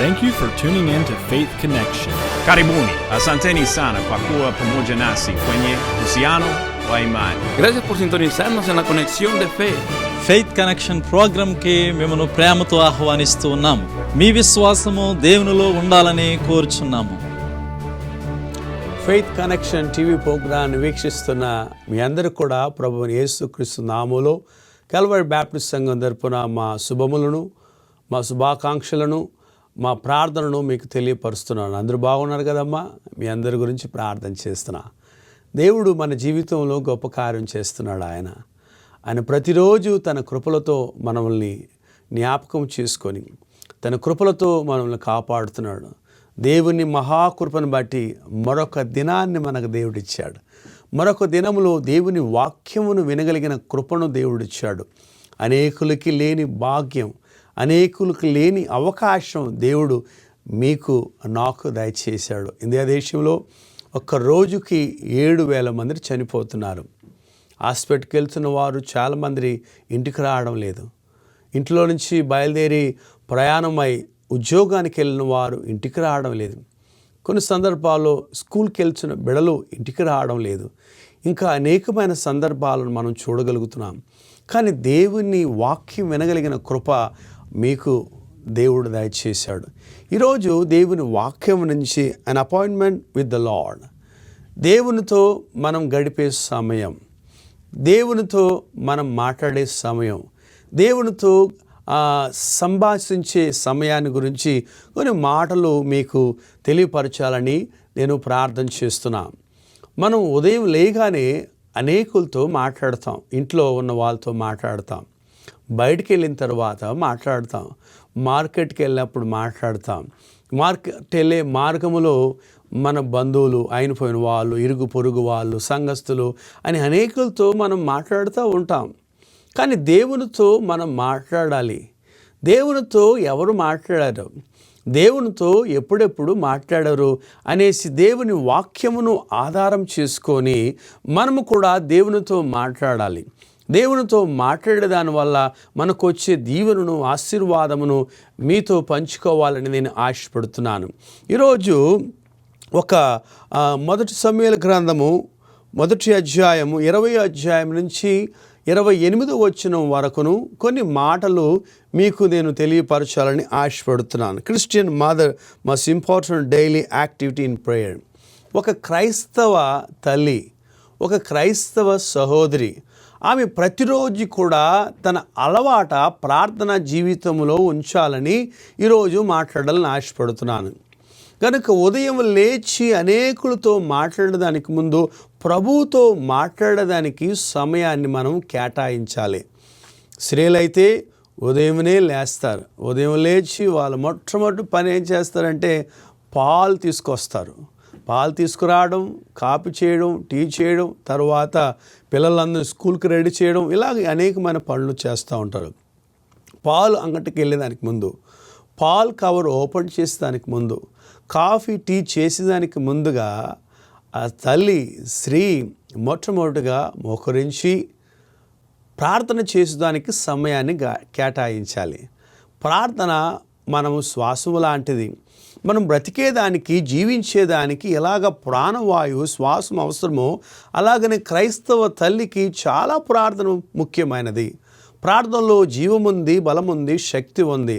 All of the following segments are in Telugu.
Thank you for tuning in to Faith Connection. Karibuni, asanteni sana kwa kuwa pamoja nasi kwenye uhusiano wa imani. Gracias por sintonizarnos en la conexión de fe. Faith connection ప్రోగ్రామ్కి మిమ్మల్ని ప్రేమతో ఆహ్వానిస్తూ ఉన్నాము. మీ విశ్వాసము దేవునిలో ఉండాలని కోరుచున్నాము. ఫెయిత్ కనెక్షన్ టీవీ ప్రోగ్రాన్ని వీక్షిస్తున్న మీ అందరూ కూడా ప్రభువైన యేసుక్రీస్తు నామములో కల్వరి బ్యాప్టిస్ట్ సంఘం తరపున మా శుభములను, మా శుభాకాంక్షలను, మా ప్రార్థనను మీకు తెలియపరుస్తున్నాను. అందరూ బాగున్నారు కదమ్మా? మీ అందరి గురించి ప్రార్థన చేస్తున్నా. దేవుడు మన జీవితంలో గొప్ప కార్యం చేస్తున్నాడు. ఆయన ప్రతిరోజు తన కృపలతో మనల్ని జ్ఞాపకం చేసుకొని తన కృపలతో మనల్ని కాపాడుతున్నాడు. దేవుని మహాకృపను బట్టి మరొక దినాన్ని మనకు దేవుడిచ్చాడు. మరొక దినములో దేవుని వాక్యమును వినగలిగిన కృపను దేవుడిచ్చాడు. అనేకులకి లేని భాగ్యం, అనేకులకు లేని అవకాశం దేవుడు మీకు నాకు దయచేశాడు. ఇండియా దేశంలో ఒక్క రోజుకి 7,000 మంది చనిపోతున్నారు. హాస్పిటల్కి వెళ్తున్న వారు చాలామంది ఇంటికి రావడం లేదు. ఇంట్లో నుంచి బయలుదేరి ప్రయాణమై ఉద్యోగానికి వెళ్ళిన వారు ఇంటికి రావడం లేదు. కొన్ని సందర్భాల్లో స్కూల్కి వెళ్తున్న బిడలు ఇంటికి రావడం లేదు. ఇంకా అనేకమైన సందర్భాలను మనం చూడగలుగుతున్నాం. కానీ దేవుని వాక్యం వినగలిగిన కృప మీకు దేవుడు దయచేశాడు. ఈరోజు దేవుని వాక్యం నుంచి an appointment with the lord, దేవునితో మనం గడిపే సమయం, దేవునితో మనం మాట్లాడే సమయం, దేవునితో సంభాషించే సమయాన్ని గురించి కొన్ని మాటలు మీకు తెలియపరచాలని నేను ప్రార్థన చేస్తున్నాను. మనం ఉదయం లేగానే అనేకులతో మాట్లాడతాం, ఇంట్లో ఉన్న వాళ్ళతో మాట్లాడతాం, బయటికి వెళ్ళిన తర్వాత మాట్లాడతాం, మార్కెట్కి వెళ్ళినప్పుడు మాట్లాడతాం, మార్కెట్ వెళ్ళే మార్గములో మన బంధువులు, అయినపోయిన వాళ్ళు, ఇరుగు పొరుగు వాళ్ళు, సంఘస్థులు అని అనేకులతో మనం మాట్లాడుతూ ఉంటాం. కానీ దేవునితో మనం మాట్లాడాలి. దేవునితో ఎవరు మాట్లాడారు, దేవునితో ఎప్పుడెప్పుడు మాట్లాడారు అనేసి దేవుని వాక్యమును ఆధారం చేసుకొని మనము కూడా దేవునితో మాట్లాడాలి. దేవునితో మాట్లాడే దానివల్ల మనకు వచ్చే దీవెనను, ఆశీర్వాదమును మీతో పంచుకోవాలని నేను ఆశపడుతున్నాను. ఈరోజు ఒక మొదటి సమూయేలు గ్రంథము 1వ అధ్యాయము 20వ అధ్యాయం నుంచి 28వ వచనం వరకును కొన్ని మాటలు మీకు నేను తెలియపరచాలని ఆశపడుతున్నాను. Christian mother must important daily activity in prayer. ఒక క్రైస్తవ తల్లి, ఒక క్రైస్తవ సహోదరి, ఆమె ప్రతిరోజు కూడా తన అలవాట ప్రార్థన జీవితంలో ఉంచాలని ఈరోజు మాట్లాడాలని ఆశపడుతున్నాను. కనుక ఉదయం లేచి అనేకులతో మాట్లాడడానికి ముందు ప్రభువుతో మాట్లాడడానికి సమయాన్ని మనం కేటాయించాలి. స్త్రీలైతే ఉదయమే లేస్తారు. ఉదయం లేచి వాళ్ళు మొట్టమొదటి పని ఏం చేస్తారంటే పాలు తీసుకొస్తారు. పాలు తీసుకురావడం, కాఫీ చేయడం, టీ చేయడం, తర్వాత పిల్లలందరూ స్కూల్కి రెడీ చేయడం, ఇలాగ అనేకమైన పనులు చేస్తూ ఉంటారు. పాలు అంగటికి వెళ్ళేదానికి ముందు, పాలు కవర్ ఓపెన్ చేసేదానికి ముందు, కాఫీ టీ చేసేదానికి ముందుగా ఆ తల్లి స్త్రీ మొట్టమొదటిగా మోకరించి ప్రార్థన చేసేదానికి సమయాన్ని కేటాయించాలి. ప్రార్థన మనము శ్వాసము లాంటిది. మనం బ్రతికేదానికి, జీవించేదానికి ఎలాగ ప్రాణవాయువు, శ్వాసం అవసరమో అలాగనే క్రైస్తవ తల్లికి చాలా ప్రార్థన ముఖ్యమైనది. ప్రార్థనలో జీవముంది, బలముంది, శక్తి ఉంది.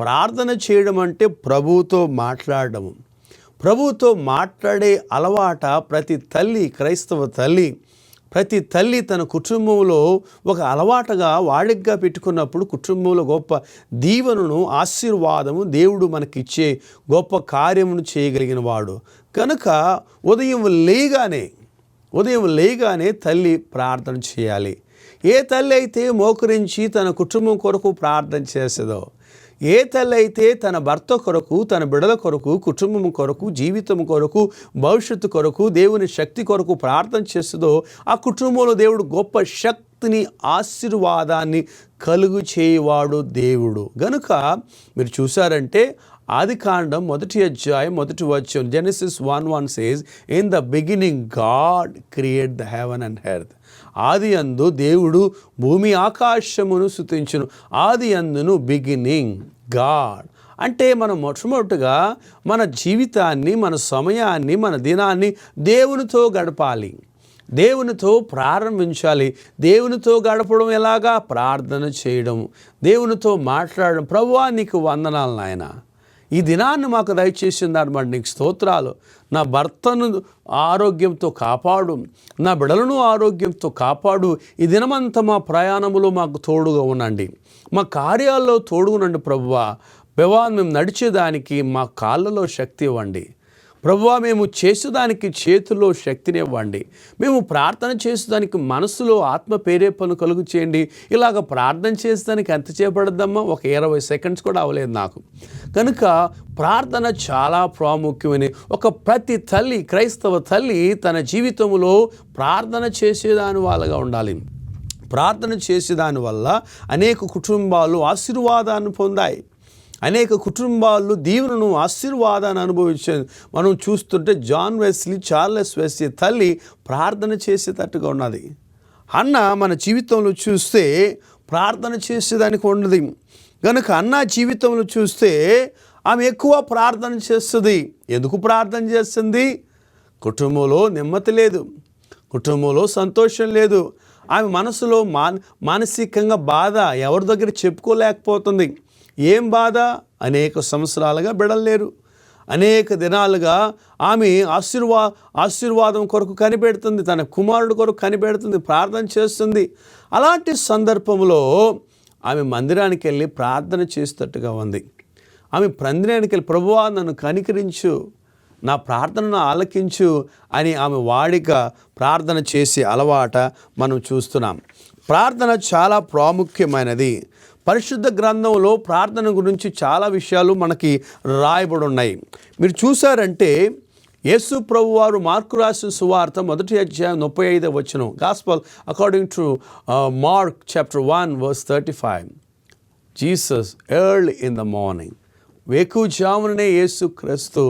ప్రార్థన చేయడం అంటే ప్రభువుతో మాట్లాడడం. ప్రభువుతో మాట్లాడే అలవాట ప్రతి తల్లి, క్రైస్తవ తల్లి, ప్రతి తల్లి తన కుటుంబంలో ఒక అలవాటుగా వాడికగా పెట్టుకున్నప్పుడు కుటుంబంలో గొప్ప దీవెనను, ఆశీర్వాదము దేవుడు మనకిచ్చే గొప్ప కార్యమును చేయగలిగిన వాడు. కనుక ఉదయం లేగానే తల్లి ప్రార్థన చేయాలి. ఏ తల్లి అయితే మోకరించి తన కుటుంబం కొరకు ప్రార్థన చేసేదో, ఏ తల్లి అయితే తన భర్త కొరకు, తన బిడ్డల కొరకు, కుటుంబం కొరకు, జీవితం కొరకు, భవిష్యత్తు కొరకు, దేవుని శక్తి కొరకు ప్రార్థన చేస్తుందో ఆ కుటుంబంలో దేవుడు గొప్ప శక్తిని, ఆశీర్వాదాన్ని కలుగు చేయవాడు దేవుడు. గనుక మీరు చూసారంటే ఆదికాండం 1వ అధ్యాయం 1వ వచనం, Genesis 1:1 says, "In the beginning God created the heaven and earth." ఆది యందు దేవుడు భూమి ఆకాశమును సృష్టించును. ఆది యందును బిగినింగ్ గాడ్, అంటే మనం మొట్టమొదటిగా మన జీవితాన్ని, మన సమయాన్ని, మన దినాన్ని దేవునితో గడపాలి, దేవునితో ప్రారంభించాలి. దేవునితో గడపడం ఎలాగా? ప్రార్థన చేయడం, దేవునితో మాట్లాడడం. ప్రభువా నీకు వందనాలు నాయన, ఈ దినాన్ని మాకు దయచేసిన దాన్ని బట్టి నీకు స్తోత్రాలు. నా భర్తను ఆరోగ్యంతో కాపాడు, నా బిడ్డలను ఆరోగ్యంతో కాపాడు. ఈ దినమంతా మా ప్రయాణములో మాకు తోడుగా ఉండండి, మా కార్యాల్లో తోడుగునండి ప్రభువా. మేము నడిచేదానికి మా కాళ్ళలో శక్తి ఇవ్వండి ప్రభువా. మేము చేసేదానికి చేతుల్లో శక్తిని ఇవ్వండి. మేము ప్రార్థన చేసేదానికి మనసులో ఆత్మ ప్రేరేపణ కలుగు చేయండి. ఇలాగ ప్రార్థన చేసేదానికి ఎంత చేపడద్దమ్మా? ఒక 20 సెకండ్స్ కూడా అవ్వలేదు నాకు. కనుక ప్రార్థన చాలా ప్రాముఖ్యమని ప్రతి తల్లి, క్రైస్తవ తల్లి తన జీవితంలో ప్రార్థన చేసేదాని వాళ్ళగా ఉండాలి. ప్రార్థన చేసేదాని వల్ల అనేక కుటుంబాలు ఆశీర్వాదాన్ని పొందాయి, అనేక కుటుంబాలు దీవెనను, ఆశీర్వాదాన్ని అనుభవించేది మనం చూస్తుంటే జాన్ వెస్లీ, చార్లెస్ వెస్లీ తల్లి ప్రార్థన చేసేటట్టుగా ఉన్నది. అన్న మన జీవితంలో చూస్తే ప్రార్థన చేసేదానికి ఉన్నది. కనుక అన్న జీవితంలో చూస్తే ఆమె ఎక్కువ ప్రార్థన చేస్తుంది. ఎందుకు ప్రార్థన చేస్తుంది? కుటుంబంలో నెమ్మది లేదు, కుటుంబంలో సంతోషం లేదు, ఆమె మనసులో మానసికంగా బాధ, ఎవరి దగ్గర చెప్పుకోలేకపోతుంది. ఏం బాధ? అనేక సంవత్సరాలుగా బిడలేరు, అనేక దినాలుగా ఆమె ఆశీర్వాదం కొరకు కనిపెడుతుంది, తన కుమారుడు కొరకు కనిపెడుతుంది, ప్రార్థన చేస్తుంది. అలాంటి సందర్భంలో ఆమె మందిరానికి వెళ్ళి ప్రార్థన చేసేటట్టుగా ఉంది. ఆమె మందిరానికి వెళ్ళి ప్రభువా నన్ను కనికరించు, నా ప్రార్థనను ఆలకించు అని ఆమె వాడిక ప్రార్థన చేసే అలవాట మనం చూస్తున్నాం. ప్రార్థన చాలా ప్రాముఖ్యమైనది. పరిశుద్ధ గ్రంథంలో ప్రార్థన గురించి చాలా విషయాలు మనకి రాయబడి ఉన్నాయి. మీరు చూసారంటే యేసు ప్రభు వారు మార్కు రాసిన సువార్త 1వ అధ్యాయం 35వ వచనం, gospel according to Mark chapter 1 verse 35. Jesus early in the morning, వేకువజామునే యేసు క్రీస్తు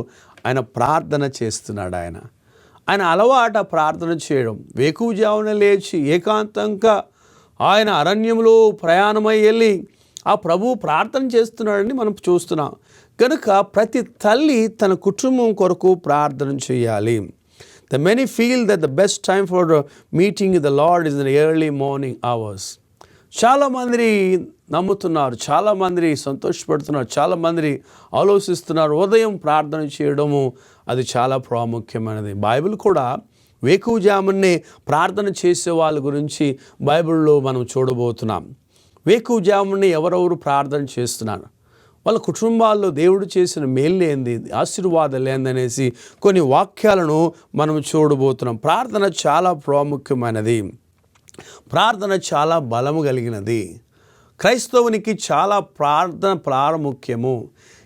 ఆయన ప్రార్థన చేస్తున్నాడు. ఆయన అలవాట ప్రార్థన చేయడం. వేకువజామున లేచి ఏకాంతంగా ఆయన అరణ్యంలో ప్రయాణమై వెళ్ళి ఆ ప్రభువు ప్రార్థన చేస్తున్నాడని మనం చూస్తున్నాం. కనుక ప్రతి తల్లి తన కుటుంబం కొరకు ప్రార్థన చేయాలి. The many feel that the best time for meeting the lord is the early morning hours. చాలామంది నమ్ముతున్నారు, చాలామంది సంతోషపడుతున్నారు, చాలామంది ఆలోచిస్తున్నారు ఉదయం ప్రార్థన చేయడము అది చాలా ప్రాముఖ్యమైనది. బైబిల్ కూడా వేకువజామునే ప్రార్థన చేసే వాళ్ళ గురించి బైబిల్లో మనం చూడబోతున్నాం. వేకువజామునే ఎవరెవరు ప్రార్థన చేస్తున్నారు, వాళ్ళ కుటుంబాల్లో దేవుడు చేసిన మేలు ఏంది, ఆశీర్వాదాలు ఏందనేసి కొన్ని వాక్యాలను మనం చూడబోతున్నాం. ప్రార్థన చాలా ప్రాముఖ్యమైనది, ప్రార్థన చాలా బలము కలిగినది. క్రైస్తవునికి చాలా ప్రార్థన ప్రాముఖ్యము.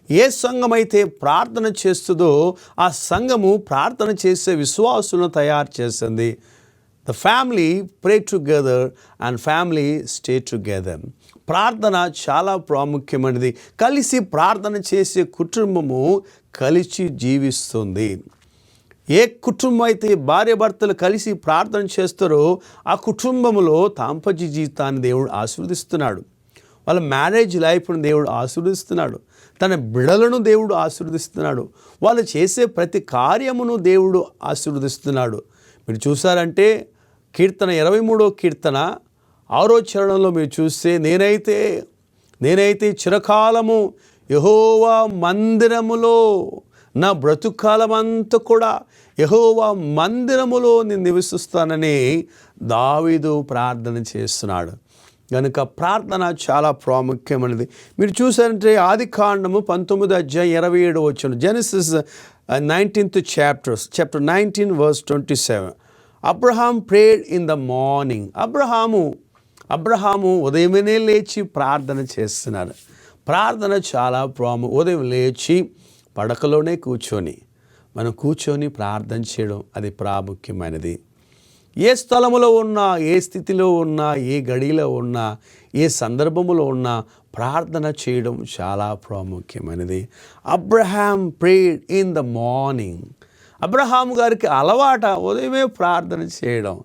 ఏ సంఘం అయితే ప్రార్థన చేస్తుందో ఆ సంఘము ప్రార్థన చేసే విశ్వాసులను తయారు చేస్తుంది. The family pray together and family stay together. ప్రార్థన చాలా ప్రాముఖ్యమైనది. కలిసి ప్రార్థన చేసే కుటుంబము కలిసి జీవిస్తుంది. ఏ కుటుంబం అయితే భార్యాభర్తలు కలిసి ప్రార్థన చేస్తారో ఆ కుటుంబంలో దాంపత్య జీవితాన్ని దేవుడు ఆశీర్వదిస్తున్నాడు, వాళ్ళ మ్యారేజ్ లైఫ్ను దేవుడు ఆశీర్వదిస్తున్నాడు, తన బిడలను దేవుడు ఆశీర్వదిస్తున్నాడు, వాళ్ళు చేసే ప్రతి కార్యమును దేవుడు ఆశీర్వదిస్తున్నాడు. మీరు చూసారంటే కీర్తన 23వ కీర్తన 6వ చరణంలో మీరు చూస్తే నేనైతే చిరకాలము యెహోవా మందిరములో, నా బ్రతుకాలమంతా కూడా యెహోవా మందిరములో నేను నివసిస్తానని దావీదు ప్రార్థన చేస్తున్నాడు. కనుక ప్రార్థన చాలా ప్రాముఖ్యమైనది. మీరు చూసారంటే ఆదికాండము 19వ అధ్యాయం 27వ వచనం, Genesis 19th chapter 19 verse 27. Abraham prayed in the morning. అబ్రహాము ఉదయమే లేచి ప్రార్థన చేస్తున్నారు. ప్రార్థన చాలా ఉదయం లేచి పడకలోనే మనం కూర్చొని ప్రార్థన చేయడం అది ప్రాముఖ్యమైనది. ఏ స్థలములో ఉన్నా, ఏ స్థితిలో ఉన్నా, ఏ గడిలో ఉన్నా, ఏ సందర్భములో ఉన్నా ప్రార్థన చేయడం చాలా ప్రాముఖ్యమైనది. Abraham prayed in the morning. అబ్రహాము గారికి అలవాట ఉదయమే ప్రార్థన చేయడం.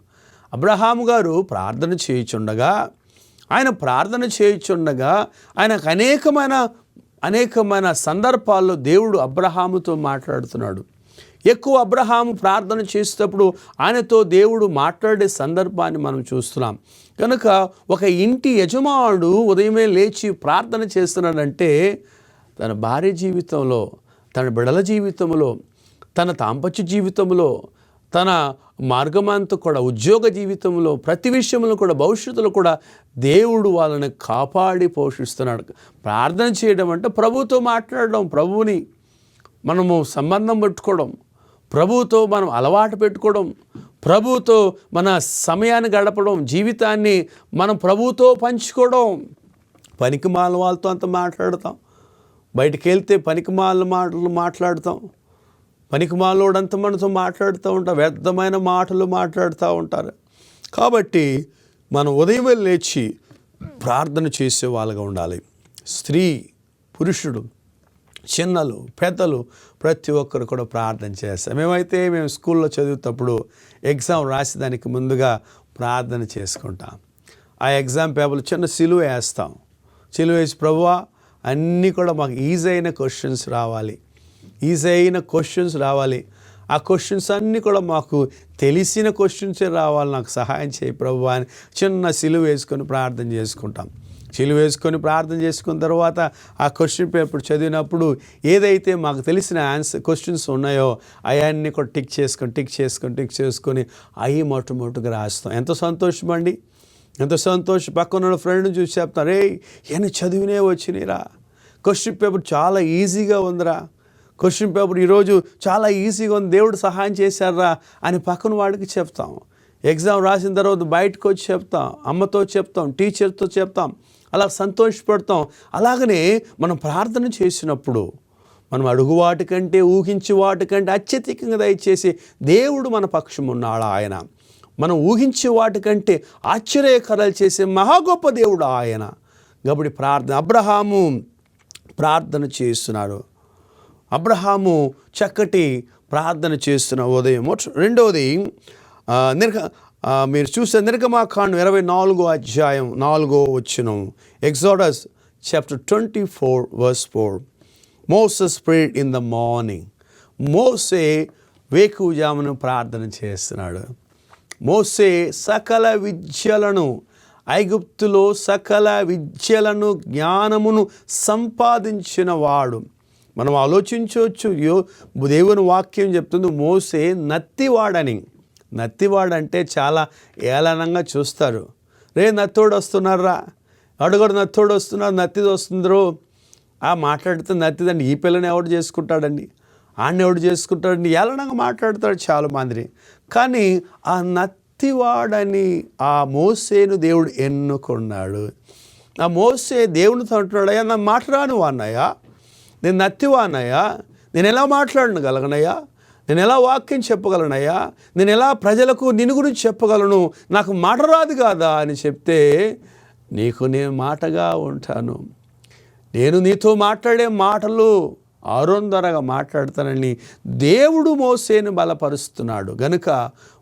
అబ్రహాము గారు ప్రార్థన చేయుచుండగా ఆయనకు అనేకమైన అనేకమైన సందర్భాల్లో దేవుడు అబ్రహాముతో మాట్లాడుతున్నాడు. ఎక్కువ అబ్రహాము ప్రార్థన చేసేటప్పుడు ఆయనతో దేవుడు మాట్లాడే సందర్భాన్ని మనం చూస్తున్నాం. కనుక ఒక ఇంటి యజమానుడు ఉదయమే లేచి ప్రార్థన చేస్తున్నాడంటే తన భార్య జీవితంలో, తన బిడ్డల జీవితంలో, తన దాంపత్య జీవితంలో, తన మార్గమంతా కూడా ఉద్యోగ జీవితంలో, ప్రతి విషయంలో కూడా, భవిష్యత్తులో కూడా దేవుడు వాళ్ళని కాపాడి పోషిస్తున్నాడు. ప్రార్థన చేయడం అంటే ప్రభువుతో మాట్లాడడం, ప్రభువుని మనము సంబంధం పెట్టుకోవడం, ప్రభువుతో మనం అలవాటు పెట్టుకోవడం, ప్రభువుతో మన సమయాన్ని గడపడం, జీవితాన్ని మనం ప్రభువుతో పంచుకోవడం. పనికిమాల వాళ్ళతో అంత మాట్లాడతాం, బయటికి వెళ్తే పనికిమాల మాటలు మాట్లాడతాం, పనికిమాలోడంతా మనతో మాట్లాడుతూ ఉంటాం, వ్యర్థమైన మాటలు మాట్లాడుతూ ఉంటారు. కాబట్టి మనం ఉదయం లేచి ప్రార్థన చేసే వాళ్ళగా ఉండాలి. స్త్రీ, పురుషుడు, చిన్నలు, పెద్దలు ప్రతి ఒక్కరు కూడా ప్రార్థన చేస్తాం. మేము స్కూల్లో చదువుతప్పుడు ఎగ్జామ్ రాసేదానికి ముందుగా ప్రార్థన చేసుకుంటాం. ఆ ఎగ్జామ్ పేపర్లు చిన్న సిలువ వేస్తాం. సిలువ వేసి ప్రభువా అన్నీ కూడా మాకు ఈజీ అయిన క్వశ్చన్స్ రావాలి, ఆ క్వశ్చన్స్ అన్నీ కూడా మాకు తెలిసిన క్వశ్చన్సే రావాలి, నాకు సహాయం చేయి ప్రభువా అని చిన్న సిలువ వేసుకొని ప్రార్థన చేసుకుంటాం. సిలువ వేసుకొని ప్రార్థన చేసుకున్న తర్వాత ఆ క్వశ్చన్ పేపర్ చదివినప్పుడు ఏదైతే మాకు తెలిసిన క్వశ్చన్స్ ఉన్నాయో అవన్నీ కూడా టిక్ చేసుకొని అవి మొట్టమొదటిగా రాస్తాం. ఎంత సంతోషం అండి, ఎంత సంతోషం. పక్కన ఫ్రెండ్ని చూసి చెప్తాను, రే ఇవన్నీ చదివినే వచ్చినాయిరా, క్వశ్చన్ పేపర్ చాలా ఈజీగా ఉందిరా, క్వశ్చన్ పేపర్ ఈరోజు చాలా ఈజీగా ఉంది, దేవుడు సహాయం చేశారా అని పక్కన వాడికి చెప్తాం. ఎగ్జామ్ రాసిన తర్వాత బయటకు వచ్చి చెప్తాం, అమ్మతో చెప్తాం, టీచర్తో చెప్తాం, అలా సంతోషపడతాం. అలాగనే మనం ప్రార్థన చేసినప్పుడు మనం అడుగు వాటికంటే, ఊహించే వాటికంటే అత్యధికంగా దయచేసి దేవుడు మన పక్షం ఉన్నాడు ఆయన. మనం ఊహించే వాటికంటే ఆశ్చర్యకరాలు చేసే మహా గొప్ప దేవుడు ఆయన. కాబట్టి అబ్రహాము ప్రార్థన చేస్తున్నాడు. అబ్రహాము చక్కటి ప్రార్థన చేస్తున్న ఉదయం. రెండవది మీరు చూస్తే నిర్గమాకాండం 24వ అధ్యాయం 4వ వచనం. Exodus chapter 24 verse 4. Moses prayed in the morning. మోసే వేకువజామున ప్రార్థన చేస్తున్నాడు. మోసే సకల విద్యలను, ఐగుప్తులో సకల విద్యలను, జ్ఞానమును సంపాదించిన వాడు. మనం ఆలోచించవచ్చు, దేవుని వాక్యం చెప్తుంది మోసే నత్తివాడని. నత్తివాడంటే చాలా ఏళనంగా చూస్తారు. రే నత్తోడు వస్తున్నారా, అడుగుడు నత్తోడు వస్తున్నారు, నత్తిది వస్తుందరో మాట్లాడితే నత్తిదండి, ఈ పిల్లని ఎవడు చేసుకుంటాడండి, ఆడిని ఎవడు చేసుకుంటాడండి, ఏళనంగా మాట్లాడతాడు చాలా మంది. కానీ ఆ నత్తివాడని ఆ మోసేను దేవుడు ఎన్నుకున్నాడు. ఆ మోసే దేవునితో అంటున్నాడు, అయ్యా నా మాట్లాడను అన్నయ్యా, నేను నత్తివా అన్నయ్యా, నేను ఎలా మాట్లాడగలనయ్యా, నేను ఎలా వాక్యం చెప్పగలనయ్యా, నేను ఎలా ప్రజలకు నిన్ను గురించి చెప్పగలను, నాకు మాట రాదు కాదా అని చెప్తే, నీకు నేను మాటగా ఉంటాను, నేను నీతో మాట్లాడే మాటలు ఆరోందరగా మాట్లాడతానని దేవుడు మోసేను బలపరుస్తున్నాడు. గనుక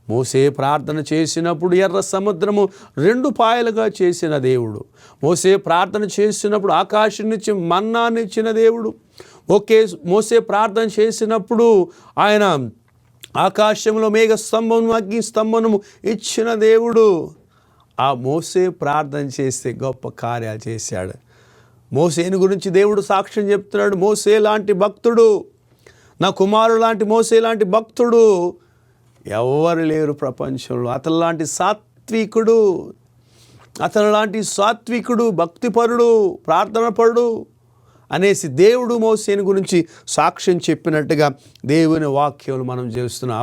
మోసే ప్రార్థన చేసినప్పుడు ఎర్ర సముద్రము 2 పాయలుగా చేసిన దేవుడు. మోసే ప్రార్థన చేసినప్పుడు ఆకాశం నుంచి మన్నానిచ్చిన దేవుడు. మోసే ప్రార్థన చేసినప్పుడు ఆయన ఆకాశంలో మేఘ స్తంభము, అగ్ని స్తంభము ఇచ్చిన దేవుడు. ఆ మోసే ప్రార్థన చేస్తే గొప్ప కార్యాలు చేశాడు. మోసేని గురించి దేవుడు సాక్ష్యం చెప్తున్నాడు, మోసే లాంటి భక్తుడు, నా కుమారుడు లాంటి మోసే లాంటి భక్తుడు ఎవరు లేరు ప్రపంచంలో. అతను లాంటి సాత్వికుడు, భక్తిపరుడు, ప్రార్థనపరుడు అనేసి దేవుడు మోసేని గురించి సాక్ష్యం చెప్పినట్టుగా దేవుని వాక్యం మనం చేస్తున్నాం.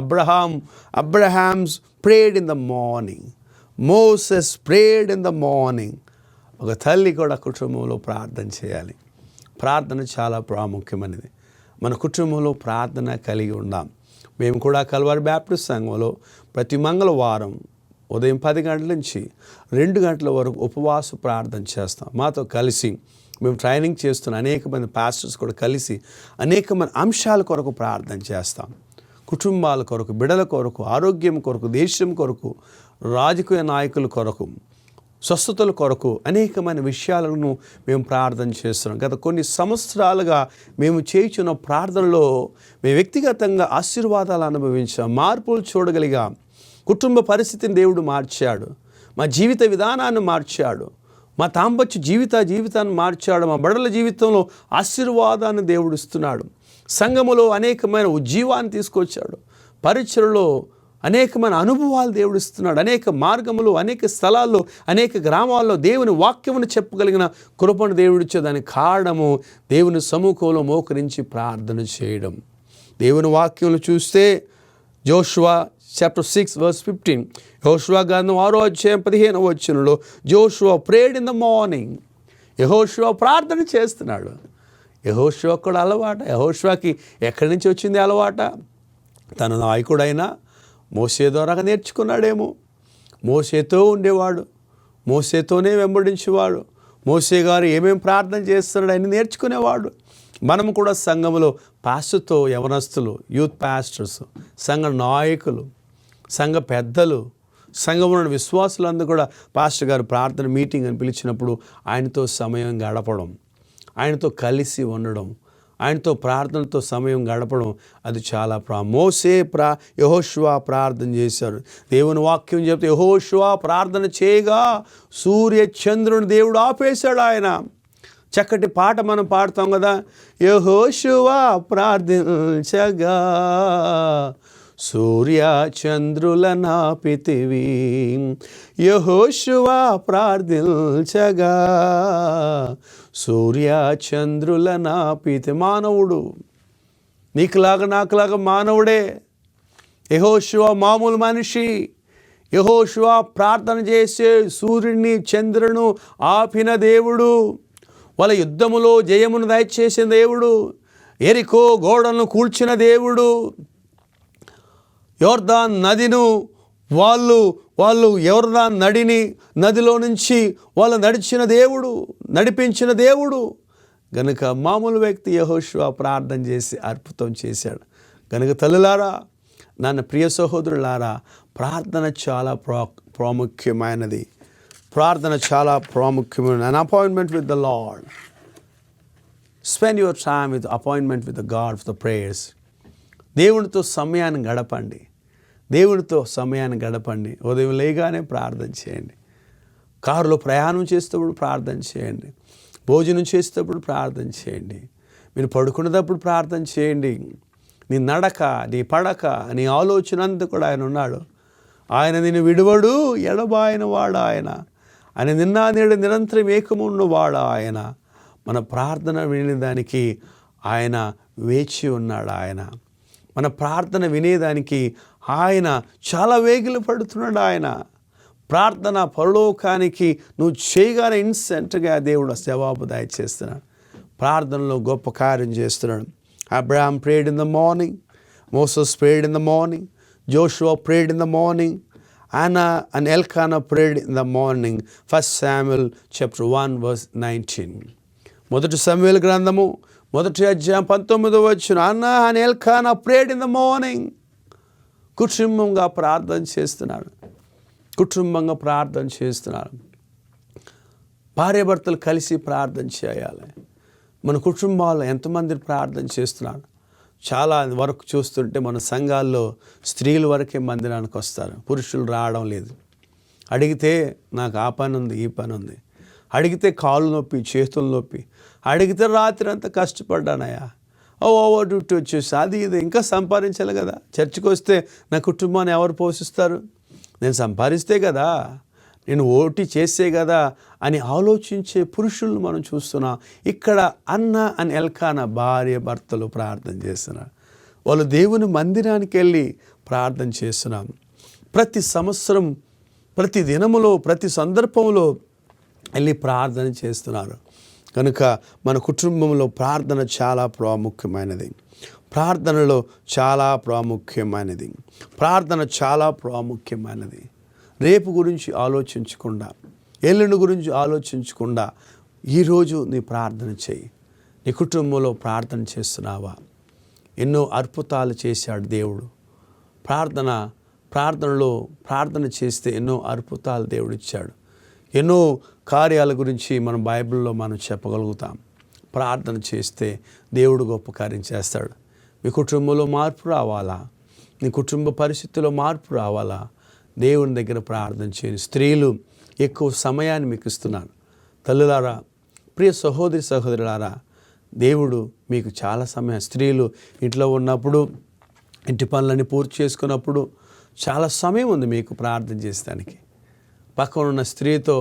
Abrahams prayed in the morning, Moses prayed in the morning. ఒక తల్లి కూడా కుటుంబంలో ప్రార్థన చేయాలి. ప్రార్థన చాలా ప్రాముఖ్యమైనది. మన కుటుంబంలో ప్రార్థన కలిగి ఉందాం. మేము కూడా కల్వరి బ్యాప్టిస్ట్ సంఘంలో ప్రతి మంగళవారం ఉదయం 10 గంటల నుంచి 2 గంటల వరకు ఉపవాస ప్రార్థన చేస్తాం. మాతో కలిసి మేము ట్రైనింగ్ చేస్తున్న అనేక మంది పాస్టర్స్ కూడా కలిసి అనేక మంది అంశాల కొరకు ప్రార్థన చేస్తాం. కుటుంబాల కొరకు, బిడ్డల కొరకు, ఆరోగ్యం కొరకు, దేశం కొరకు, రాజకీయ నాయకుల కొరకు, స్వస్థతల కొరకు అనేకమైన విషయాలను మేము ప్రార్థన చేస్తున్నాం. గత కొన్ని సంవత్సరాలుగా మేము చేయుచున్న ప్రార్థనలో మేము వ్యక్తిగతంగా ఆశీర్వాదాలు అనుభవించాం, మార్పులు చూడగలిగాం. కుటుంబ పరిస్థితిని దేవుడు మార్చాడు, మా జీవిత విధానాన్ని మార్చాడు, మా దాంపత్య జీవితాన్ని మార్చాడు, మా బడల జీవితంలో ఆశీర్వాదాన్ని దేవుడు ఇస్తున్నాడు. సంఘములో అనేకమైన ఉజ్జీవాన్ని తీసుకొచ్చాడు, పరిచయలో అనేకమైన అనుభవాలు దేవుడు ఇస్తున్నాడు. అనేక మార్గములు, అనేక స్థలాల్లో, అనేక గ్రామాల్లో దేవుని వాక్యమును చెప్పగలిగిన కృపను దేవుడిచ్చే దానికి కారణము దేవుని సముఖంలో మోకరించి ప్రార్థన చేయడం. దేవుని వాక్యములు చూస్తే జోషువా చాప్టర్ 6 verse 15, యెహోషువ గ్రంథం 6వ అధ్యాయం 15వ వచనంలో జోషువ ప్రేడ్ ఇన్ ద మార్నింగ్. యెహోషువ ప్రార్థన చేస్తున్నాడు. యెహోషువ కూడా అలవాట. యెహోషువకి ఎక్కడి నుంచి వచ్చింది అలవాట? తన నాయకుడైన మోషే ద్వారా నేర్చుకున్నాడేమో. మోషేతో ఉండేవాడు, మోషేతోనే వెంబడించేవాడు, మోషే గారు ఏమేమి ప్రార్థన చేస్తున్నాడు అని నేర్చుకునేవాడు. మనము కూడా సంఘంలో పాస్టర్తో, యవనస్తులు, యూత్ పాస్టర్స్, సంఘ నాయకులు, సంఘ పెద్దలు, సంఘంలోని విశ్వాసులందరూ కూడా పాస్టర్ గారు ప్రార్థన మీటింగ్ అని పిలిచినప్పుడు ఆయనతో సమయం గడపడం, ఆయనతో కలిసి ఉండడం, ఆయనతో ప్రార్థనతో సమయం గడపడం అది చాలా యెహోషువ ప్రార్థన చేశారు. దేవుని వాక్యం చెప్తే యెహోషువ ప్రార్థన చేయగా సూర్య చంద్రుని దేవుడు ఆపేశాడు. ఆయన చక్కటి పాట మనం పాడుతాం కదా, యెహోషువ ప్రార్థించగా సూర్య చంద్రుల నాపితివి. యెహోషువ ప్రార్థించగా సూర్య చంద్రుల నాపితి. మానవుడు నీకులాగా నాకులాగా మానవుడే. యెహోషువ మామూలు మనిషి. యెహోషువ ప్రార్థన చేసే సూర్యుడిని చంద్రులను ఆపిన దేవుడు, వాళ్ళ యుద్ధములో జయమును దయచేసిన దేవుడు, ఎరికో గోడలను కూల్చిన దేవుడు, యోర్దాన్ నదిను వాళ్ళు యోర్దాన్ నదిలో నుంచి వాళ్ళు నడిపించిన దేవుడు గనుక మామూలు వ్యక్తి యెహోషువ ప్రార్థన చేసి అద్భుతం చేశాడు. గనుక తల్లులారా, నన్న ప్రియ సహోదరులారా, ప్రార్థన చాలా ప్రాముఖ్యమైనది. ప్రార్థన చాలా ప్రాముఖ్యమైన an appointment with the Lord. Spend your time with appointment with the God for the prayers. దేవునితో సమయాన్ని గడపండి. ఉదయం లేగానే ప్రార్థన చేయండి, కారులో ప్రయాణం చేసేటప్పుడు ప్రార్థన చేయండి, భోజనం చేసేటప్పుడు ప్రార్థన చేయండి, మీరు పడుకునేటప్పుడు ప్రార్థన చేయండి. నీ నడక, నీ పడక, నీ ఆలోచన అంతా కూడా ఆయన ఉన్నాడు. ఆయన నిన్ను విడువడు, ఎడబాయన వాడు ఆయన నిన్న నేడు నిరంతరం ఏకమున్నవాడు ఆయన. మన ప్రార్థన వినేదానికి ఆయన వేచి ఉన్నాడు. మన ప్రార్థన వినేదానికి ఆయన చాలా వేగిలు పడుతున్నాడు. ఆయన ప్రార్థన పరలోకానికి నువ్వు చేయగానే ఇన్స్టెంట్గా దేవుడు జవాబు దయచేస్తున్నాడు. ప్రార్థనలో గొప్ప కార్యం చేస్తున్నాడు. Abraham prayed in the morning, Moses prayed in the morning, Joshua prayed in the morning, Anna and Elkanah prayed in the morning. 1 Samuel chapter 1 verse 19. మొదటి సమూయేలు గ్రంథము 1వ అధ్యాయం 19వ వచనం. Anna and Elkanah prayed in the morning. కుటుంబంగా ప్రార్థన చేస్తున్నారు. భార్యాభర్తలు కలిసి ప్రార్థన చేయాలి. మన కుటుంబాల్లో ఎంతమంది ప్రార్థన చేస్తున్నారు? చాలా వరకు చూస్తుంటే మన సంఘాల్లో స్త్రీల వరకే మందిరానికి వస్తారు, పురుషులు రావడం లేదు. అడిగితే నాకు ఆ పని ఉంది, ఈ పని ఉంది, అడిగితే కాళ్ళు నొప్పి, చేతులు నొప్పి, అడిగితే రాత్రి అంతా కష్టపడ్డానయ్యా, ఓవర్ డ్యూటీ వచ్చేసి అది ఇది, ఇంకా సంపాదించాలి కదా, చర్చికి వస్తే నా కుటుంబాన్ని ఎవరు పోషిస్తారు, నేను సంపాదిస్తే కదా, నేను ఓటి చేసే కదా అని ఆలోచించే పురుషులను మనం చూస్తున్నాం. ఇక్కడ అన్న అని ఎల్కానా భార్య భర్తలు ప్రార్థన చేస్తున్నారు. వాళ్ళు దేవుని మందిరానికి వెళ్ళి ప్రార్థన చేస్తున్నాం. ప్రతి సంవత్సరం, ప్రతి దినములో, ప్రతి సందర్భంలో వెళ్ళి ప్రార్థన చేస్తున్నారు. కనుక మన కుటుంబంలో ప్రార్థన చాలా ప్రాముఖ్యమైనది. ప్రార్థన చాలా ప్రాముఖ్యమైనది. రేపు గురించి ఆలోచించకుండా, ఎల్లుండి గురించి ఆలోచించకుండా ఈరోజు నీ ప్రార్థన చేయి. నీ కుటుంబంలో ప్రార్థన చేస్తున్నావా? ఎన్నో అద్భుతాలు చేశాడు దేవుడు. ప్రార్థనలో ప్రార్థన చేస్తే ఎన్నో అద్భుతాలు దేవుడు ఇచ్చాడు. ఎన్నో కార్యాల గురించి మనం బైబిల్లో మనం చెప్పగలుగుతాం. ప్రార్థన చేస్తే దేవుడు గొప్ప కార్యం చేస్తాడు. మీ కుటుంబంలో మార్పు రావాలా, నీ కుటుంబ పరిస్థితుల్లో మార్పు రావాలా, దేవుని దగ్గర ప్రార్థన చేయండి. స్త్రీలు ఎక్కువ సమయాన్ని మీకు ఇస్తున్నాను. తల్లులారా, ప్రియ సహోదరి సహోదరులారా, దేవుడు మీకు చాలా సమయం, స్త్రీలు ఇంట్లో ఉన్నప్పుడు, ఇంటి పనులన్నీ పూర్తి చేసుకున్నప్పుడు చాలా సమయం ఉంది మీకు ప్రార్థన చేసేదానికి. పక్కన ఉన్న స్త్రీతో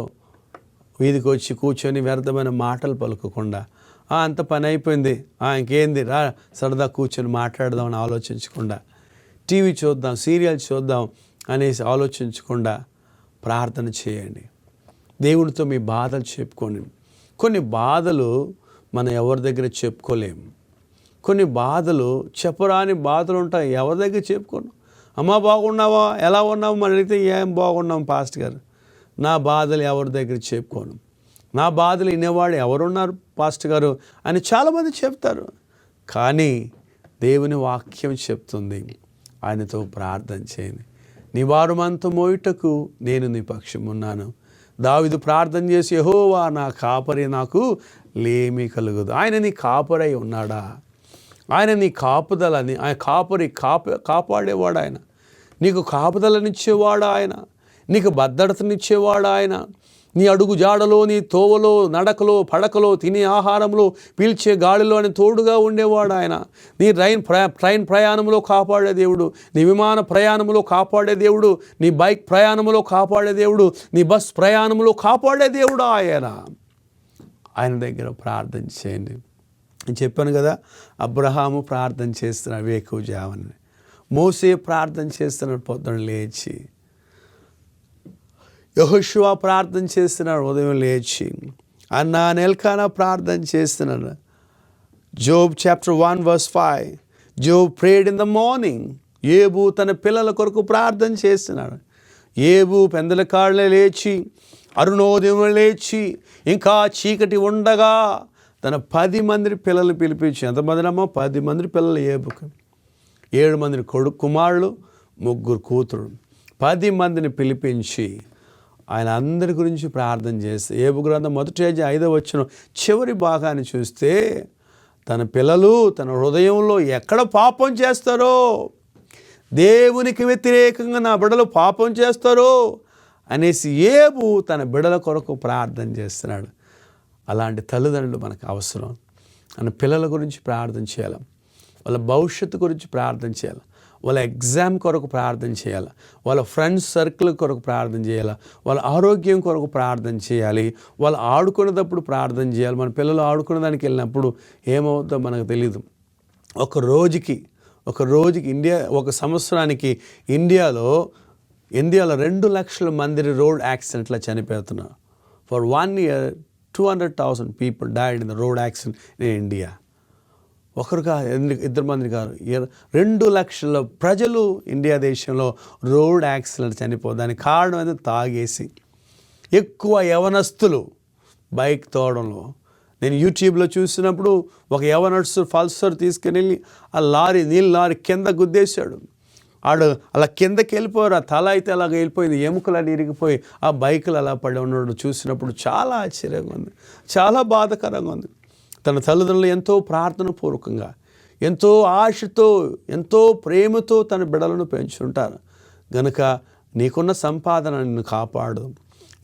వీధికి వచ్చి కూర్చొని వ్యర్థమైన మాటలు పలుకోకుండా, అంత పని అయిపోయింది, ఇంకేంది రా సరదా కూర్చొని మాట్లాడదామని ఆలోచించకుండా, టీవీ చూద్దాం, సీరియల్ చూద్దాం అనేసి ఆలోచించకుండా ప్రార్థన చేయండి. దేవుడితో మీ బాధలు చెప్పుకోండి. కొన్ని బాధలు మనం ఎవరి దగ్గర చెప్పుకోలేము. కొన్ని బాధలు చెప్పరాని బాధలు ఉంటాయి, ఎవరి దగ్గర చెప్పుకోను. అమ్మా బాగున్నావా, ఎలా ఉన్నావు అని అడిగితే ఏం బాగున్నాం పాస్టర్ గారు, నా బాధలు ఎవరి దగ్గర చెప్పుకోను, నా బాధలు వినేవాడు ఎవరున్నారు పాస్టర్ గారు అని చాలామంది చెప్తారు. కానీ దేవుని వాక్యం చెప్తుంది, ఆయనతో ప్రార్థన చేయండి. నీ భారమంతా మోయుటకు నేను నీ పక్షం ఉన్నాను. దావీదు ప్రార్థన చేసి, యెహోవా నా కాపరి, నాకు లేమి కలుగదు. ఆయన నీ కాపరై ఉన్నాడా? ఆయన నీ కాపుదలని, ఆయన కాపాడేవాడు ఆయన, నీకు కాపుదలనిచ్చేవాడు ఆయన, నీకు భద్రతనిచ్చేవాడు ఆయన. నీ అడుగు జాడలో, నీ తోవలో, నడకలో, పడకలో, తినే ఆహారంలో, పీల్చే గాలిలో అని తోడుగా ఉండేవాడు ఆయన. నీ ట్రైన్ ప్రయాణంలో కాపాడే దేవుడు, నీ విమాన ప్రయాణంలో కాపాడే దేవుడు, నీ బైక్ ప్రయాణంలో కాపాడే దేవుడు, నీ బస్ ప్రయాణంలో కాపాడే దేవుడు ఆయన. ఆయన దగ్గర ప్రార్థన చేయండి. నేను చెప్పాను కదా, అబ్రహాము ప్రార్థన చేస్తున్నాడు వేకువజామున, మోసే ప్రార్థన చేస్తున్నాడు పొద్దున లేచి, యెహోషువ ప్రార్థన చేస్తున్నాడు ఉదయం లేచి, అన్నా ఎల్కానా ప్రార్థన చేస్తున్నాడు. Job chapter 1:5, Job prayed in the morning. ఏబు తన పిల్లల కొరకు ప్రార్థన చేస్తున్నాడు. ఏబు పెందల కాళ్ళే లేచి, అరుణోదయం లేచి, ఇంకా చీకటి ఉండగా తన 10 మంది పిల్లలు పిలిపించి, ఎంతమందినమ్మా? 10 మంది పిల్లలు ఏబుకు. 7 మంది కుమారులు, 3 కూతురు, 10 మందిని పిలిపించి ఆయన అందరి గురించి ప్రార్థన చేస్తే, ఏబు గ్రంథం 1:5 చివరి భాగాన్ని చూస్తే, తన పిల్లలు తన హృదయంలో ఎక్కడ పాపం చేస్తారో, దేవునికి వ్యతిరేకంగా నా బిడ్డలు పాపం చేస్తారో అనేసి ఏబు తన బిడ్డల కొరకు ప్రార్థన చేస్తున్నాడు. అలాంటి తల్లిదండ్రులు మనకు అవసరం. మన పిల్లల గురించి ప్రార్థన చేయాలి, వాళ్ళ భవిష్యత్తు గురించి ప్రార్థన చేయాలి, వాళ్ళ ఎగ్జామ్ కొరకు ప్రార్థన చేయాలి, వాళ్ళ ఫ్రెండ్స్ సర్కిల్ కొరకు ప్రార్థన చేయాలి, వాళ్ళ ఆరోగ్యం కొరకు ప్రార్థన చేయాలి, వాళ్ళు ఆడుకునేటప్పుడు ప్రార్థన చేయాలి. మన పిల్లలు ఆడుకునేదానికి వెళ్ళినప్పుడు ఏమవుతుందో మనకు తెలియదు. ఒక రోజుకి ఒక సంవత్సరానికి ఇండియాలో 2 లక్షల మంది రోడ్ యాక్సిడెంట్లో చనిపోతున్నారు. For 1 year 200,000 people died in the road accident in India. ఒకరు కాదు, 2 మంది కాదు, 2 లక్షల ప్రజలు ఇండియా దేశంలో రోడ్ యాక్సిడెంట్ చనిపోదానికి కారణం అనేది తాగేసి. ఎక్కువ యవనస్తులు బైక్ తోవడంలో. నేను యూట్యూబ్లో చూసినప్పుడు ఒక యవనస్తుడు పల్సర్ తీసుకుని వెళ్ళి ఆ నీళ్ళ లారీ కింద గుద్దేశాడు. ఆడు అలా కిందకి వెళ్ళిపోయారు, ఆ తల అయితే అలాగ వెళ్ళిపోయింది, ఎముకలు అలా ఇరిగిపోయి ఆ బైకులు అలా పడి ఉన్నాడు. చూసినప్పుడు చాలా ఆశ్చర్యంగా ఉంది, చాలా బాధాకరంగా ఉంది. తన తల్లిదండ్రులు ఎంతో ప్రార్థనపూర్వకంగా, ఎంతో ఆశతో, ఎంతో ప్రేమతో తన బిడ్డలను పెంచుంటారు. గనుక నీకున్న సంపాదన నిన్ను కాపాడదు,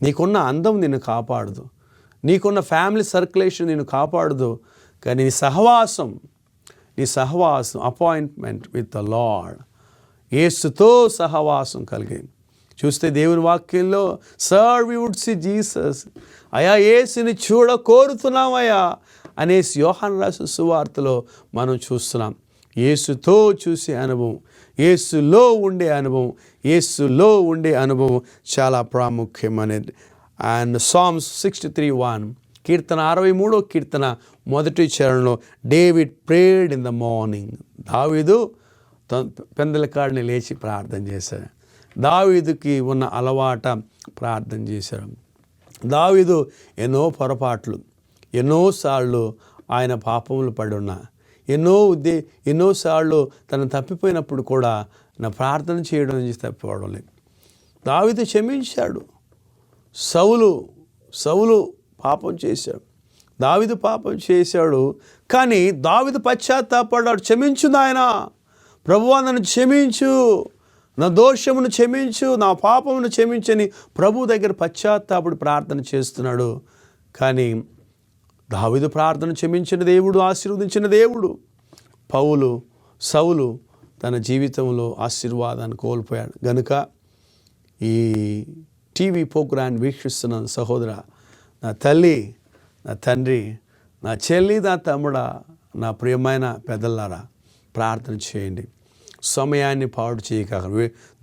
నీకున్న అందం నిన్ను కాపాడదు, నీకున్న ఫ్యామిలీ సర్క్యులేషన్ నిన్ను కాపాడదు. కానీ నీ సహవాసం అపాయింట్మెంట్ విత్ ద లార్డ్, యేసుతో సహవాసం కలిగి చూస్తే దేవుని వాక్యంలో, sir we would see Jesus, అయా యేసుని చూడ కోరుతున్నామయ్యా అనేసి యోహాను రాసిన సువార్తలో మనం చూస్తున్నాం. యేసుతో చూసే అనుభవం, యేసులో ఉండే అనుభవం చాలా ప్రాముఖ్యమైనది. అండ్ సామ్స్ 63:1, కీర్తన 63వ కీర్తన 1వ చరణంలో, David prayed in the morning. దావీదు పెందల కాడిని లేచి ప్రార్థన చేశాడు. దావీదుకి ఉన్న అలవాట ప్రార్థన చేశాడు. దావీదు ఎన్నో పొరపాట్లు, ఎన్నోసార్లు ఆయన పాపములు పడి ఉన్నా, ఎన్నోసార్లు తను తప్పిపోయినప్పుడు కూడా నా ప్రార్థన చేయడం నుంచి తప్పిపోవడం లేదు. దావీదు క్షమించాడు. సౌలు సౌలు పాపం చేశాడు, దావీదు పాపం చేశాడు. కానీ దావీదు పశ్చాత్తాపడ్డాడు. క్షమించు నాయనా, ప్రభువా నన్ను క్షమించు, నా దోషమును క్షమించు, నా పాపమును క్షమించని ప్రభు దగ్గర పశ్చాత్తాపడి ప్రార్థన చేస్తున్నాడు. కానీ దావీదు ప్రార్థన క్షమించిన దేవుడు, ఆశీర్వదించిన దేవుడు. సౌలు తన జీవితంలో ఆశీర్వాదాన్ని కోల్పోయాడు. గనుక ఈ టీవీ ప్రోగ్రాన్ని వీక్షిస్తున్న సహోదర, నా తల్లి, నా తండ్రి, నా చెల్లి, నా తమ్ముడా, నా ప్రియమైన పెద్దలారా, ప్రార్థన చేయండి. సమయాన్ని పాడు చేయక,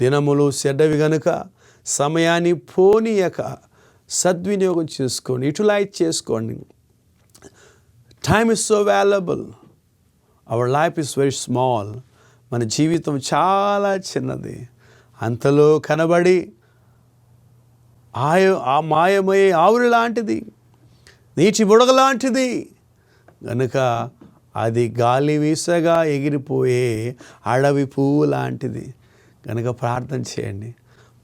దినములు చెడ్డవి గనుక సమయాన్ని పోనీయక సద్వినియోగం చేసుకోండి, యూటిలైజ్ చేసుకోండి. Time is so valuable. Our life is very small. మన జీవితం చాలా చిన్నది. అంతలో కనబడి ఆ మాయమయ్యే ఆవురి లాంటిది, నీటి బుడగ లాంటిది. కనుక అది గాలి వీసగా ఎగిరిపోయే అడవి పువ్వు లాంటిది. కనుక ప్రార్థన చేయండి.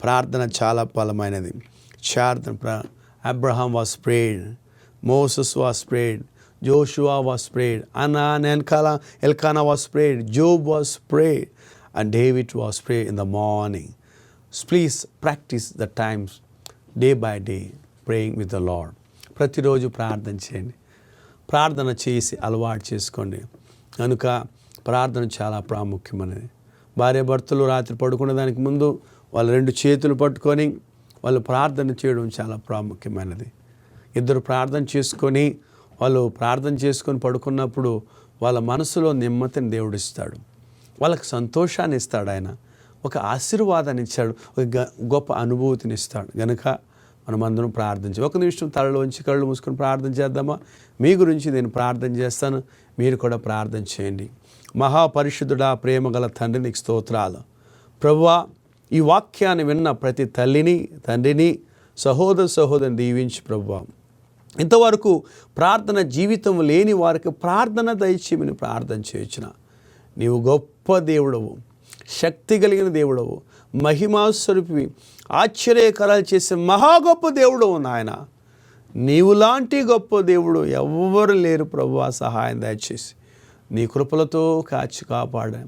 ప్రార్థన చాలా బలమైనది. Abraham was prayed, Moses was prayed, Joshua was prayed, Anna and Elkanah was prayed, Job was prayed, and David was prayed in the morning. Please practice the times day by day praying with the Lord. ప్రతిరోజు ప్రార్థన చేయండి. ప్రార్థన చేసి అలవాటు చేసుకోండి. కనుక ప్రార్థన చాలా ప్రాముఖ్యమైనది. భార్య భర్తలు రాత్రి పడుకునే దానికి ముందు వాళ్ళ 2 చేతులు పట్టుకొని వాళ్ళు ప్రార్థన చేయడం చాలా ప్రాముఖ్యమైనది. ఇద్దరు ప్రార్థన చేసుకొని పడుకున్నప్పుడు వాళ్ళ మనసులో నెమ్మదిని దేవుడు ఇస్తాడు, వాళ్ళకి సంతోషాన్ని ఇస్తాడు. ఆయన ఒక ఆశీర్వాదాన్ని ఇచ్చాడు, ఒక గొప్ప అనుభూతిని ఇస్తాడు. కనుక మనమందరం ప్రార్థించి 1 నిమిషం తలలోంచి కళ్ళు మూసుకొని ప్రార్థన చేద్దామా? మీ గురించి నేను ప్రార్థన చేస్తాను, మీరు కూడా ప్రార్థన చేయండి. మహాపరిశుద్ధుడా, ప్రేమగల తండ్రి, నీకు స్తోత్రాలు. ప్రభువా, ఈ వాక్యాన్ని విన్న ప్రతి తల్లిని, తండ్రిని, సహోదరుని దీవించి ప్రభువా, ఇంతవరకు ప్రార్థన జీవితం లేని వారికి ప్రార్థన దయచేయమని ప్రార్థన చేయించిన నీవు గొప్ప దేవుడవు, శక్తి కలిగిన దేవుడవు, మహిమాస్వరూపివి, ఆశ్చర్యకరాలు చేసే మహా గొప్ప దేవుడవు నాయన. నీవు లాంటి గొప్ప దేవుడు ఎవ్వరు లేరు ప్రభువా. సహాయం దయచేసి నీ కృపలతో కాపాడా,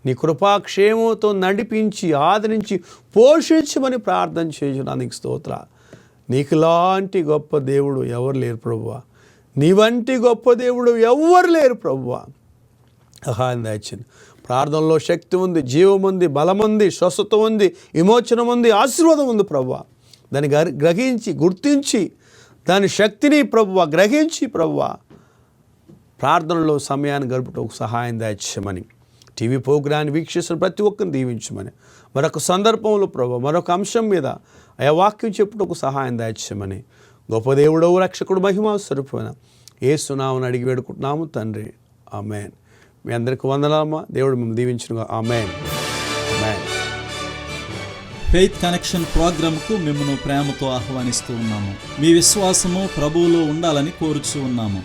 నీ కృపాక్షేమంతో నడిపించి ఆదరించి పోషించమని ప్రార్థన చేయించిన నీకు స్తోత్ర. నీకు లాంటి గొప్ప దేవుడు ఎవరు లేరు ప్రభువా. నీ వంటి గొప్ప దేవుడు ఎవరు లేరు ప్రభువా. సహాయం దయచేయండి. ప్రార్థనలో శక్తి ఉంది, జీవం ఉంది, బలం ఉంది, స్వస్థత ఉంది, విమోచనం ఉంది, ఆశీర్వాదం ఉంది ప్రభువా. దాన్ని గ్రహించి, గుర్తించి, దాని శక్తిని ప్రభువా గ్రహించి ప్రభువా ప్రార్థనలో సమయాన్ని గడుపుటకు సహాయం దయచేయమని, టీవీ ప్రోగ్రాన్ని వీక్షిస్తున్న ప్రతి ఒక్కరిని దీవించమని, మరొక సందర్భంలో ప్రభువా మరొక అంశం మీద ఆ వాక్యం చెప్పుటకు సహాయం దయచేయమని, గొప్ప దేవుడవు, రక్షకుడు, మహిమా స్వరూపమైన యేసు నామమున అడిగి వేడుకుంటున్నాము తండ్రి. ఆమేన్. మీ అందరికీ వందనాలమ్మా. దేవుడు మిమ్మల్ని దీవించునుగా. ఆమేన్. ఆమేన్. ఫెయిత్ కనెక్షన్ ప్రోగ్రాంకు మిమ్మల్ని ప్రేమతో ఆహ్వానిస్తూ ఉన్నాము. మీ విశ్వాసము ప్రభువులో ఉండాలని కోరుచూ ఉన్నాము.